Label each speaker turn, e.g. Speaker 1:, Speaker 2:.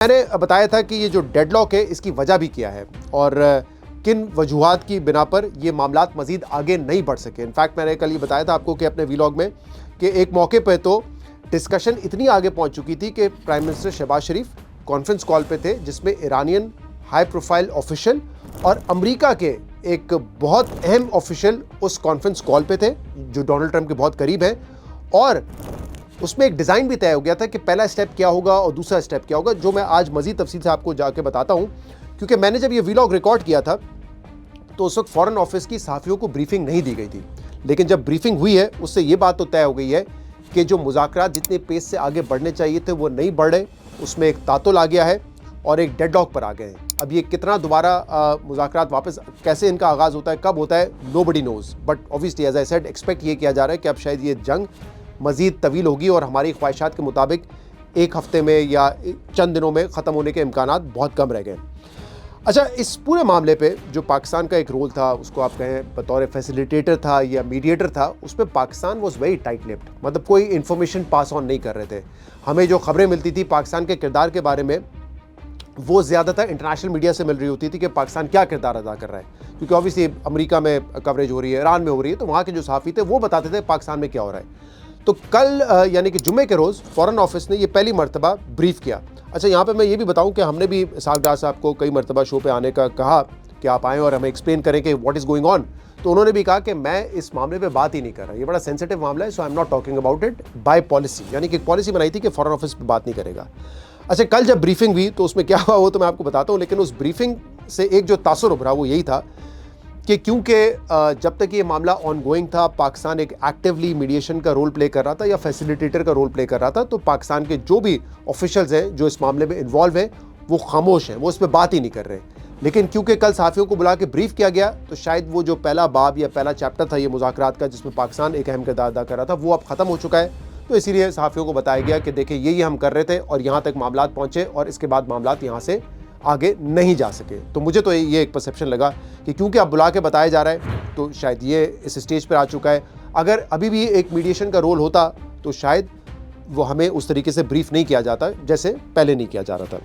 Speaker 1: मैंने बताया था कि ये जो डेडलॉक है इसकी वजह भी क्या है और किन वजूहात की बिना पर ये मामलात मजीद आगे नहीं बढ़ सके। इनफैक्ट मैंने कल ये बताया था आपको कि अपने वीलॉग में कि एक मौके पर तो डिस्कशन इतनी आगे पहुंच चुकी थी कि प्राइम मिनिस्टर शहबाज शरीफ कॉन्फ्रेंस कॉल पे थे जिसमें ईरानियन हाई प्रोफाइल ऑफिशियल और अमेरिका के एक बहुत अहम ऑफिशियल उस कॉन्फ्रेंस कॉल पे थे जो डोनाल्ड ट्रंप के बहुत करीब हैं, और उसमें एक डिज़ाइन भी तय हो गया था कि पहला स्टेप क्या होगा और दूसरा स्टेप क्या होगा, जो मैं आज मज़ीद तफसील से आपको जाके बताता हूं। क्योंकि मैंने जब ये वीलॉग रिकॉर्ड किया था तो उस वक्त फॉरेन ऑफिस की सहाफ़ियों को ब्रीफिंग नहीं दी गई थी, लेकिन जब ब्रीफिंग हुई है उससे ये बात तो तय हो गई है कि जो मुज़ाकरात जितने पेस से आगे बढ़ने चाहिए थे वो नहीं बढ़ रहे, उसमें एक तातुल आ गया है और एक डेडलॉक पर आ गए हैं। अब ये कितना दोबारा मुज़ाकरात वापस कैसे इनका आगाज़ होता है, कब होता है, nobody knows, but obviously as I said expect ये किया जा रहा है कि अब शायद ये जंग मज़ीद तवील होगी और हमारी ख्वाहिशात के मुताबिक एक हफ्ते में या चंद दिनों में ख़त्म होने के इम्कानात बहुत कम रह गए। अच्छा, इस पूरे मामले पे जो पाकिस्तान का एक रोल था, उसको आप कहें बतौर फैसिलिटेटर था या मीडिएटर था, उसमें Pakistan was very tight lipped, मतलब कोई इन्फॉर्मेशन पास ऑन नहीं कर रहे थे। हमें जो खबरें मिलती थी पाकिस्तान के किरदार के बारे में वो ज़्यादातर इंटरनेशनल मीडिया से मिल रही होती थी कि पाकिस्तान क्या किरदार अदा कर रहा है, क्योंकि ऑब्वियसली अमेरिका में कवरेज हो रही है, ईरान में हो रही है, तो वहाँ के जो सहाफ़ी थे वो बताते थे पाकिस्तान में क्या हो रहा है। तो कल यानी कि जुम्मे के रोज़ फॉरेन ऑफिस ने ये पहली मरतबा ब्रीफ किया। अच्छा, यहाँ पे मैं ये भी बताऊँ कि हमने भी इसहाक डार साहब को कई मरतबा शो पे आने का कहा कि आप आएँ और हमें एक्सप्लेन करें कि व्हाट इज़ गोइंग ऑन, तो उन्होंने भी कहा कि मैं इस मामले पे बात ही नहीं कर रहा, ये बड़ा सेंसिटिव मामला है, so I am not talking about it by policy, यानी कि एक पॉलिसी बनाई थी कि फॉरेन ऑफिस पर बात नहीं करेगा। अच्छा, कल जब ब्रीफिंग हुई तो उसमें क्या हुआ वो तो मैं आपको बताता हूँ, लेकिन उस ब्रीफिंग से एक जो तासुर उभरा वो यही था कि क्योंकि जब तक ये मामला ऑनगोइंग था, पाकिस्तान एक एक्टिवली मीडिएशन का रोल प्ले कर रहा था या फैसिलिटेटर का रोल प्ले कर रहा था, तो पाकिस्तान के जो भी ऑफिशियल्स हैं जो इस मामले में इन्वॉल्व हैं वो खामोश हैं, वो इस पर बात ही नहीं कर रहे। लेकिन क्योंकि कल सहाफ़ियों को बुला के ब्रीफ किया गया तो शायद वो जो पहला बाब या पहला चैप्टर था ये मुज़ाकरात का जिसमें पाकिस्तान एक अहम किरदार अदा कर रहा था वो अब ख़त्म हो चुका है, तो इसीलिए सहाफ़ियों को बताया गया कि देखिए यही हम कर रहे थे और यहाँ तक मामलात पहुँचे और इसके बाद मामलात यहाँ से आगे नहीं जा सके। तो मुझे तो ये एक परसेप्शन लगा कि क्योंकि अब बुला के बताया जा रहा है तो शायद ये इस स्टेज पर आ चुका है। अगर अभी भी एक मीडिएशन का रोल होता तो शायद वो हमें उस तरीके से ब्रीफ नहीं किया जाता जैसे पहले नहीं किया जा रहा था।